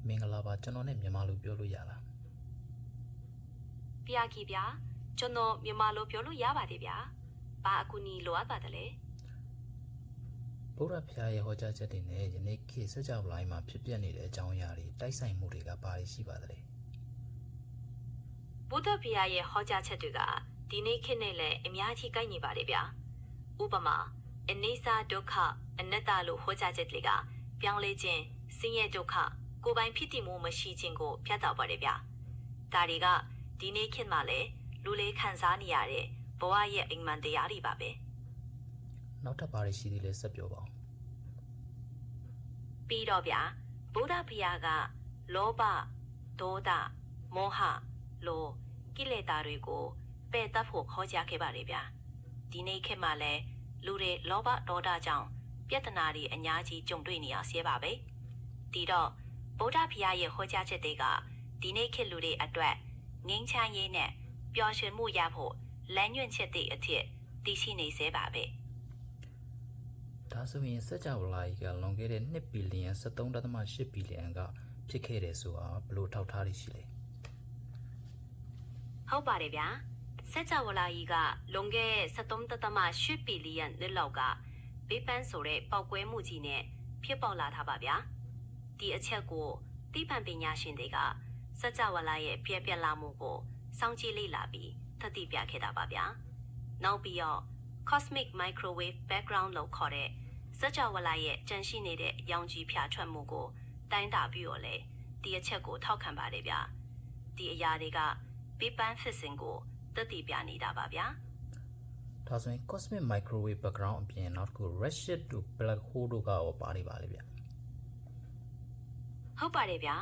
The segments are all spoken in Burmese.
မင်္ဂလာပါကျွန်တော်နဲ့မြန်မာလိုပြောလို့ရလား ပြာကြီးဗျာကျွန်တော်မြန်မာလိုပြောလို့ရပါတယ်ဗျာဘာအကူအညီလိုအပ်ပါသလဲ ဗုဒ္ဓဘုရားရဲ့ဟောကြားချက်တွေနဲ့ယနေ့ခေတ်စကြဝဠာမှာဖြစ်ပျက်နေတဲ့အကြောင်းအရာတွေတိုက်ဆိုင်မှုတွေကဘာတွေရှိပါသလဲ ဘုဒ္ဓဘုရားရဲ့ဟောကြားချက်တွေကဒီနေ့ခေတ်နဲ့လည်းအများကြီးကိုက်ညီပါတယ်ဗျာဥပမာအနိစ္စဒုက္ခအနတ္တလို့ဟောကြားချက်တွေကပြောင်းလဲခြင်းဆင်းရဲဒုက္ခကိုယ်ပိုင်ဖြစ်တည်မှုမရှိခြင်းကိုဖျက်တောက်ပါတယ်ဗျာဒါတွေကဒီနေ့ခေတ်မှာလည်းလူလေးခံစားနေရတဲ့ဘဝရဲ့အိမ်မန်တရားတွေပါပဲ နောက်ထပ်ဘာတွေရှိသေးလဲဆက်ပြောပါဦး ပြီးတော့ဗျာဗုဒ္ဓဘုရားကလောဘဒေါသမောဟလိုကိလေသာတွေကိုပယ်တတ်ဖို့ခေါ်ကြားခဲ့ပါတယ်ဗျာဒီနေ့ခေတ်မှာလည်းလူတွေလောဘဒေါသကြောင့်ပြဿနာတွေအများကြီးကြုံတွေ့နေရဆဲပါပဲဒီတော့ဗုဒ္ဓဘုရားရဲ့ဟောကြားချက်တွေကဒီနေ့ခေတ်လူတွေအတွက်ငြိမ်းချမ်းရေးနဲ့ပျော်ရွှင်မှုရဖို့လမ်းညွှန်ချက်တွေအဖြစ်တည်ရှိနေဆဲပါပဲ ဒါဆိုရင်စကြဝဠာကြီးကလွန်ခဲ့တဲ့2ဘီလီယံ 73.8 ဘီလီယံကဖြစ်ခဲ့တယ်ဆိုတာဘယ်လိုထောက်ထားတွေရှိလဲ ဟုတ်ပါတယ်ဗျာစက်ကြဝဠာကြီးကလွန်ခဲ့73.8ဘီလီယံနှစ်လောက်ကဘေးပန်းဆိုတဲ့ပောက်ကွဲမှုကြီးနဲ့ဖြစ်ပေါ်လာတာပါဗျာဒီအချက်ကိုသိပ္ပံပညာရှင်တွေကစက်ကြဝဠာရဲ့ပြည့်ပြက်လာမှုကိုစောင့်ကြည့်လေ့လာပြီးသတိပြခဲ့တာပါဗျာနောက်ပြီးတော့ cosmic microwave background လို့ခေါ်တဲ့စက်ကြဝဠာရဲ့ကြန့်ရှိနေတဲ့ရောင်ခြည်ဖြာထွက်မှုကိုတိုင်းတာပြီးတော့လေဒီအချက်ကိုထောက်ခံပါတယ်ဗျာဒီအရာတွေက Big Bang ဖြစ်စဉ်ကိုသက်တည်ပြနေတာပါဗျာ ဒါဆိုရင် cosmic microwave background အပြင်နောက်တစ်ခု redshift တို့ black hole တို့ကရောပါနေပါလေဗျ ဟုတ်ပါတယ်ဗျာ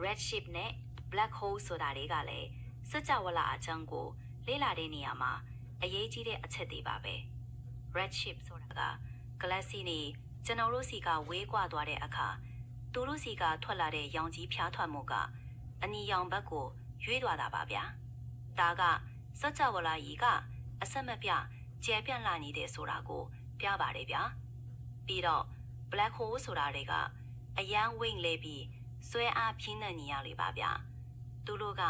Redshift နဲ့ Black Hole ဆိုတာတွေကလည်းစကြဝဠာအကြောင်းကိုလေ့လာတဲ့နေရာမှာအရေးကြီးတဲ့အချက်တွေပါပဲ Redshift ဆိုတာက galaxy တွေကျွန်တော်တို့စီကဝေးကွာသွားတဲ့အခါသူတို့စီကထွက်လာတဲ့ရောင်ကြီးဖြားထွက်မှုကအနီရောင်ဘက်ကိုရွေးသွားတာပါဗျာဒါကစကြဝဠာကြီးကအဆက်မပြတ်ကျယ်ပြန့်လာနေတဲ့ဆိုတာကိုပြပါတယ်ဗျာပြီးတော့ Black Hole ဆိုတာတွေကအရန်ဝိမ့်လဲပြီးဆွဲအားပြင်းတဲ့နေရာလေးပါဗျာသူတို့က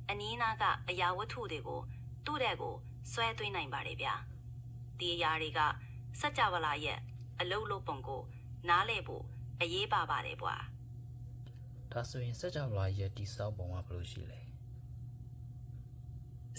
အနီးနားကအရာဝတ္ထုတွေကိုသူ့တဲ့ကိုဆွဲသွင်းနိုင်ပါတယ်ဗျာဒီအရာတွေကစကြဝဠာရဲ့အလုံးလုံးပုံကိုနားလဲဖို့အရေးပါပါတယ်ဗျာ ဒါဆိုရင်စကြဝဠာရဲ့တိစောက်ပုံကဘယ်လိုရှိလဲ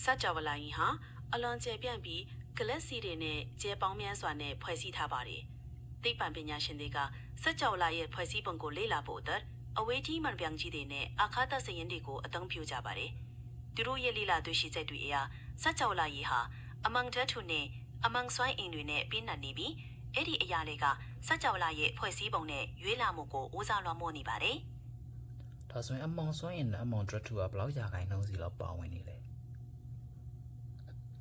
စကြဝဠာကြီးဟာအလွန်ကျယ်ပြန့်ပြီး galaxy တွေနဲ့ကျယ်ပေါင်းများစွာနဲ့ဖွဲ့စည်းထားပါတယ်။သိပ္ပံပညာရှင်တွေကစကြဝဠာရဲ့ဖွဲ့စည်းပုံကိုလေ့လာဖို့အတွက်အဝေးကြီးမှန်ပြောင်ကြီးတွေနဲ့အာကာသစရင်းတွေကိုအသုံးပြုကြပါတယ်။သူတို့ရဲ့လေ့လာတွေ့ရှိချက်တွေအရစကြဝဠာကြီးဟာအမန်ဓာတ်ထုနဲ့အမန်စွမ်းအင်တွေနဲ့ပြည့်နှက်နေပြီးအဲ့ဒီအရာတွေကစကြဝဠာရဲ့ဖွဲ့စည်းပုံနဲ့ရွေးလာမှုကိုဦးစားလွှမ်းမိုးနေပါတယ်။ ဒါဆိုရင်အမောင်စွမ်းရင်နဲ့အမောင် drug ကဘယ်လောက်ရာခိုင်နှုန်းစီလောက်ပါဝင်နေလဲ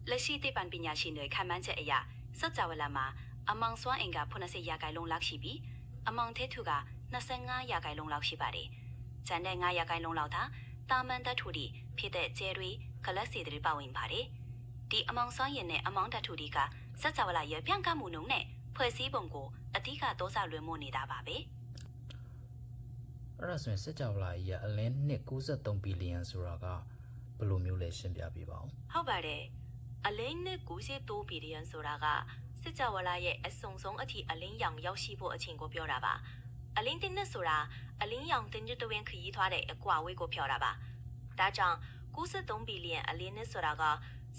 လက်ရှိသိပ္ပံပညာရှင်တွေခန့်မှန်းချက်အရစကြဝဠာမှာအမောင်စွမ်းအင်က80ရာခိုင်နှုန်းလောက်ရှိပြီးအမောင်ထဲထုက25ရာခိုင်နှုန်းလောက်ရှိပါတယ်။ကျန်တဲ့9ရာခိုင်နှုန်းလောက်သာတာမန်ဓာတ်ထုတွေဖြစ်တဲ့ကျဲတွေဂလက်ဆီတွေပါဝင်ပါတယ်။ဒီအမောင်စွမ်းအင်နဲ့အမောင်ဓာတ်ထုတွေကစကြဝဠာရဲ့ပြန့်ကမှုနှုန်းနဲ့ဖွဲ့စည်းပုံကိုအဓိကသောစာလွှမ်းမိုးနေတာပါပဲ။ အဲ့ဒါဆိုရင်စကြဝဠာကြီးကအလင်းနှစ်93ဘီလီယံဆိုတာကဘယ်လိုမျိုးလဲရှင်းပြပေးပါဦး ဟုတ်ပါတယ်အလင်းနဲ့93ဘီလီယံဆိုတာကစစ်ကြဝဠာရဲ့အစုံဆုံးအထိအလင်းရောင်ရောက်ရှိဖို့အချိန်ကိုပြောတာပါအလင်းတင်းနဲ့ဆိုတာအလင်းရောင်တင်းကျတွင်ခရီးသွားတဲ့အကွာဝေးကိုပြောတာပါဒါကြောင့်93ဘီလီယံအလင်းနဲ့ဆိုတာက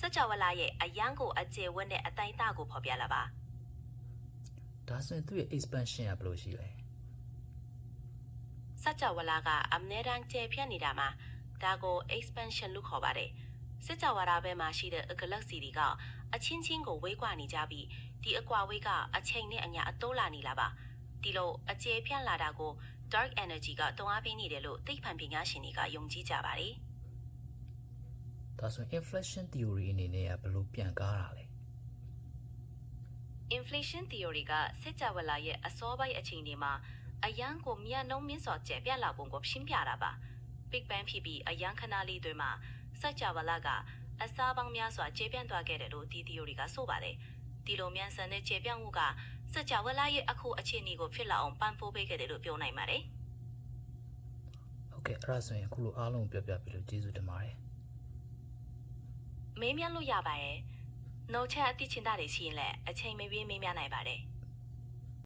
စကြဝဠာရဲ့အရန်ကိုအကျယ်ဝတ်တဲ့အတိုင်းအတာကိုဖော်ပြလာပါ ဒါဆိုရင်သူ့ရဲ့ expansion ကဘယ်လိုရှိလဲ စကြဝဠာကအမြဲတမ်းကျယ်ပြန့်နေတာမှာဒါကို expansion လို့ခေါ်ပါတယ်စကြဝဠာဘက်မှာရှိတဲ့ galaxy တွေကအချင်းချင်းကိုဝေးကွာနေကြပြီးဒီအကွာဝေးကအချိန်နဲ့အမျှအတိုးလာနေလာပါဒီလိုအကျယ်ပြန့်လာတာကို dark energy ကတွန်းအားပေးနေတယ်လို့သိပ္ပံပညာရှင်တွေကယုံကြည်ကြပါတယ် ဒါဆိုရင် inflation theory အနေနဲ့ကဘယ်လိုပြန်ကားတာလဲ inflation theory ကစကြဝဠာရဲ့အစောပိုင်းအချိန်တွေမှာအရန်ကိုမြတ်နှုံးမြင့်စွာကျယ်ပြန့်လာပုံကိုရှင်းပြတာပါ Big Bang ဖြစ်ပြီးအရန်ခဏလေးတွေမှာစကြဝဠာကအစားပေါင်းများစွာကျယ်ပြန့်သွားခဲ့တယ်လို့ဒီ theory ကဆိုပါတယ်ဒီလိုမြန်ဆန်တဲ့ကျယ်ပြန့်မှုကစကြဝဠာရဲ့အခုအခြေအနေကိုဖြစ်လာအောင်ပံ့ပိုးပေးခဲ့တယ်လို့ပြောနိုင်ပါတယ် ကဲ့အဲ့ဒါဆိုရင်အခုလိုအားလုံးပြောပြပြီလို့ကျေးဇူးတင်ပါတယ် မေးမြန်းလို့ရပါတယ်။နှုတ်ချက်အသိချင်းတာတွေရှိရင်လည်းအချိန်မပြေးမေးမြန်းနိုင်ပါတယ်။